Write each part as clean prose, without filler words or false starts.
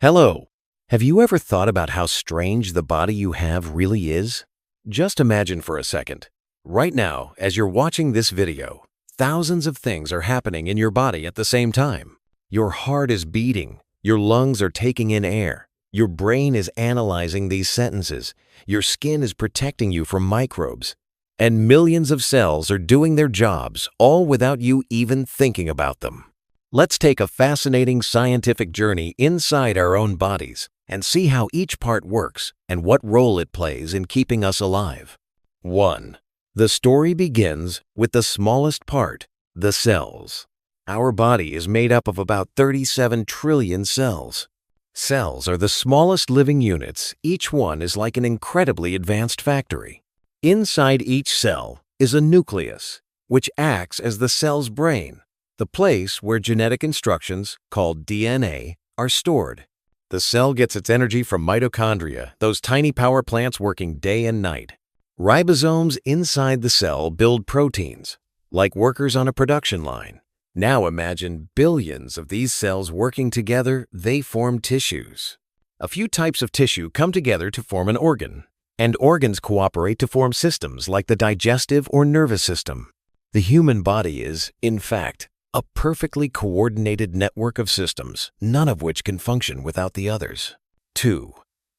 Hello. Have you ever thought about how strange the body you have really is? Just imagine for a second. Right now, as you're watching this video, thousands of things are happening in your body at the same time. Your heart is beating, your lungs are taking in air, your brain is analyzing these sentences, your skin is protecting you from microbes, and millions of cells are doing their jobs, all without you even thinking about them. Let's take a fascinating scientific journey inside our own bodies and see how each part works and what role it plays in keeping us alive. 1. The story begins with the smallest part, the cells. Our body is made up of about 37 trillion cells. Cells are the smallest living units. Each one is like an incredibly advanced factory. Inside each cell is a nucleus, which acts as the cell's brain, the place where genetic instructions, called DNA, are stored. The cell gets its energy from mitochondria, those tiny power plants working day and night. Ribosomes inside the cell build proteins, like workers on a production line. Now imagine billions of these cells working together, they form tissues. A few types of tissue come together to form an organ, and organs cooperate to form systems like the digestive or nervous system. The human body is, in fact, a perfectly coordinated network of systems, none of which can function without the others. 2.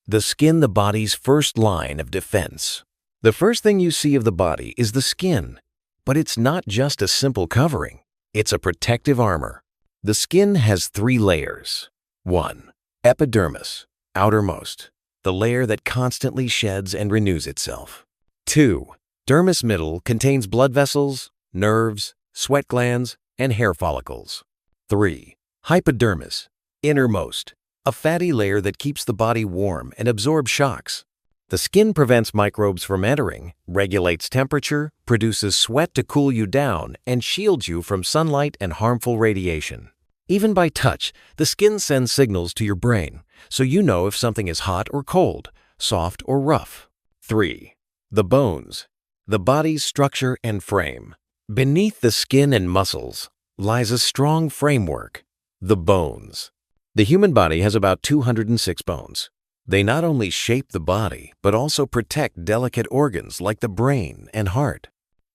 The skin, the body's first line of defense. The first thing you see of the body is the skin, but it's not just a simple covering. It's a protective armor. The skin has 3 layers. 1. Epidermis, outermost, the layer that constantly sheds and renews itself. 2. Dermis middle contains blood vessels, nerves, sweat glands, and hair follicles. 3. Hypodermis, innermost, a fatty layer that keeps the body warm and absorbs shocks. The skin prevents microbes from entering, regulates temperature, produces sweat to cool you down, and shields you from sunlight and harmful radiation. Even by touch, the skin sends signals to your brain, so you know if something is hot or cold, soft or rough. 3. The bones, the body's structure and frame. Beneath the skin and muscles lies a strong framework, the bones. The human body has about 206 bones. They not only shape the body, but also protect delicate organs like the brain and heart.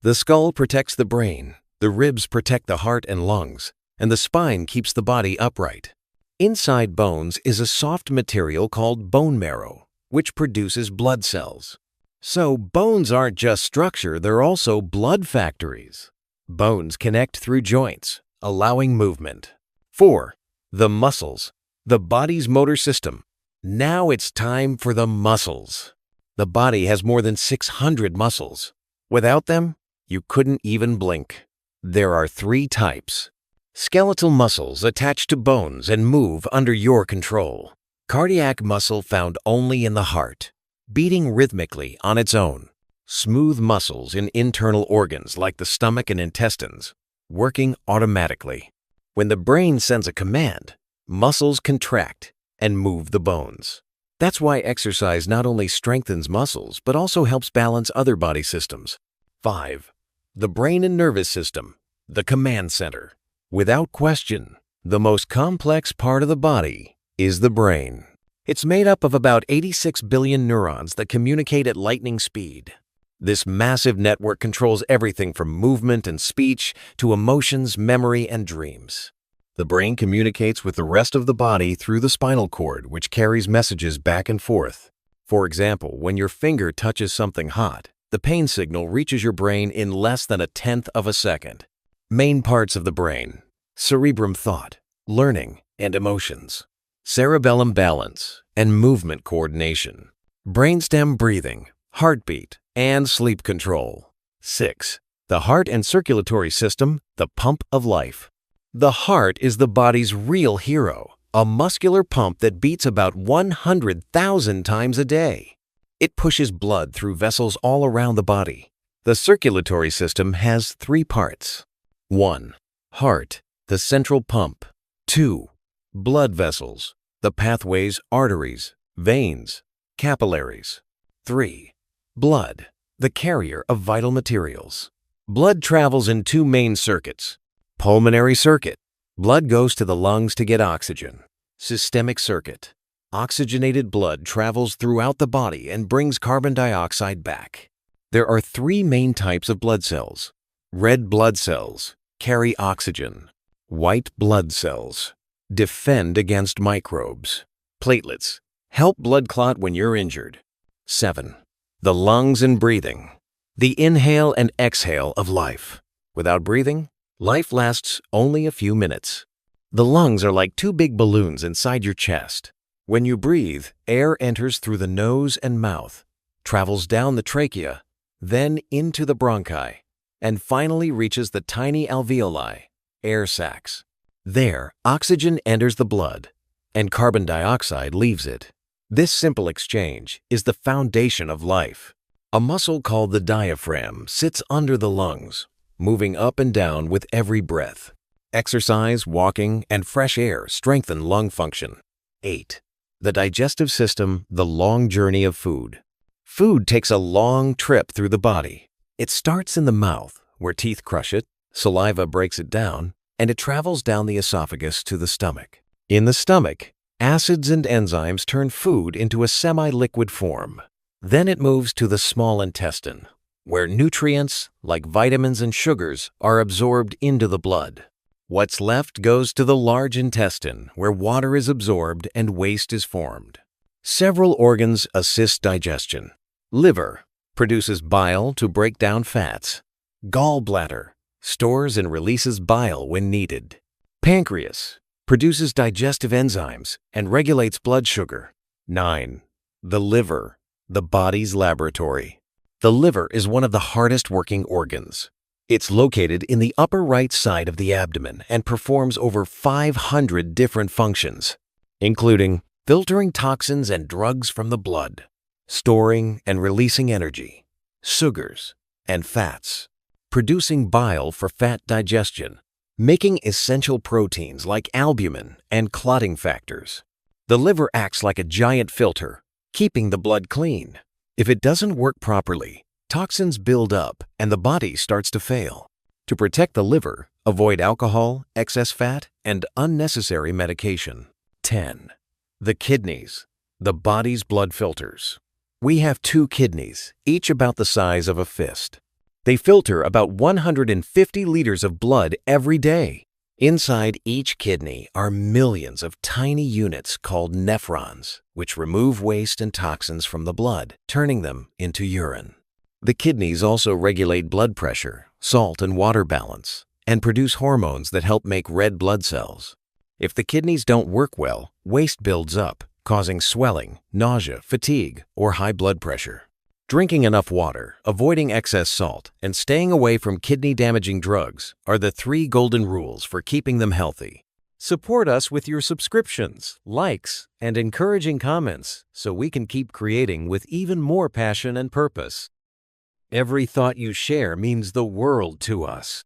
The skull protects the brain, the ribs protect the heart and lungs, and the spine keeps the body upright. Inside bones is a soft material called bone marrow, which produces blood cells. So bones aren't just structure, they're also blood factories. Bones connect through joints, allowing movement. 4. The muscles, the body's motor system. Now it's time for the muscles. The body has more than 600 muscles. Without them, you couldn't even blink. There are 3 types. Skeletal muscles attach to bones and move under your control. Cardiac muscle found only in the heart, beating rhythmically on its own. Smooth muscles in internal organs like the stomach and intestines, working automatically. When the brain sends a command, muscles contract and move the bones. That's why exercise not only strengthens muscles, but also helps balance other body systems. 5. The brain and nervous system, the command center. Without question, the most complex part of the body is the brain. It's made up of about 86 billion neurons that communicate at lightning speed. This massive network controls everything from movement and speech to emotions, memory, and dreams. The brain communicates with the rest of the body through the spinal cord, which carries messages back and forth. For example, when your finger touches something hot, the pain signal reaches your brain in less than 1/10 of a second. Main parts of the brain: cerebrum, thought, learning, and emotions. Cerebellum, balance and movement coordination. Brainstem, breathing, heartbeat, and sleep control. 6. The heart and circulatory system, the pump of life. The heart is the body's real hero, a muscular pump that beats about 100,000 times a day. It pushes blood through vessels all around the body. The circulatory system has 3 parts. 1. Heart, the central pump. 2. Blood vessels, the pathways, arteries, veins, capillaries. 3. Blood, the carrier of vital materials. Blood travels in 2 main circuits. Pulmonary circuit. Blood goes to the lungs to get oxygen. Systemic circuit. Oxygenated blood travels throughout the body and brings carbon dioxide back. There are three main types of blood cells. Red blood cells carry oxygen. White blood cells defend against microbes. Platelets help blood clot when you're injured. 7. The lungs and breathing. The inhale and exhale of life. Without breathing, life lasts only a few minutes. The lungs are like two big balloons inside your chest. When you breathe, air enters through the nose and mouth, travels down the trachea, then into the bronchi, and finally reaches the tiny alveoli, air sacs. There, oxygen enters the blood, and carbon dioxide leaves it. This simple exchange is the foundation of life. A muscle called the diaphragm sits under the lungs, moving up and down with every breath. Exercise, walking, and fresh air strengthen lung function. 8. The digestive system, the long journey of food. Food takes a long trip through the body. It starts in the mouth, where teeth crush it, saliva breaks it down, and it travels down the esophagus to the stomach. In the stomach, acids and enzymes turn food into a semi-liquid form. Then it moves to the small intestine, where nutrients, like vitamins and sugars, are absorbed into the blood. What's left goes to the large intestine, where water is absorbed and waste is formed. Several organs assist digestion. Liver produces bile to break down fats. Gallbladder stores and releases bile when needed. Pancreas produces digestive enzymes and regulates blood sugar. 9. The liver, the body's laboratory. The liver is one of the hardest working organs. It's located in the upper right side of the abdomen and performs over 500 different functions, including filtering toxins and drugs from the blood, storing and releasing energy, sugars, and fats, producing bile for fat digestion, making essential proteins like albumin and clotting factors. The liver acts like a giant filter, keeping the blood clean. If it doesn't work properly, toxins build up and the body starts to fail. To protect the liver, avoid alcohol, excess fat, and unnecessary medication. 10. The kidneys, the body's blood filters. We have 2 kidneys, each about the size of a fist. They filter about 150 liters of blood every day. Inside each kidney are millions of tiny units called nephrons, which remove waste and toxins from the blood, turning them into urine. The kidneys also regulate blood pressure, salt and water balance, and produce hormones that help make red blood cells. If the kidneys don't work well, waste builds up, causing swelling, nausea, fatigue, or high blood pressure. Drinking enough water, avoiding excess salt, and staying away from kidney-damaging drugs are the 3 golden rules for keeping them healthy. Support us with your subscriptions, likes, and encouraging comments so we can keep creating with even more passion and purpose. Every thought you share means the world to us.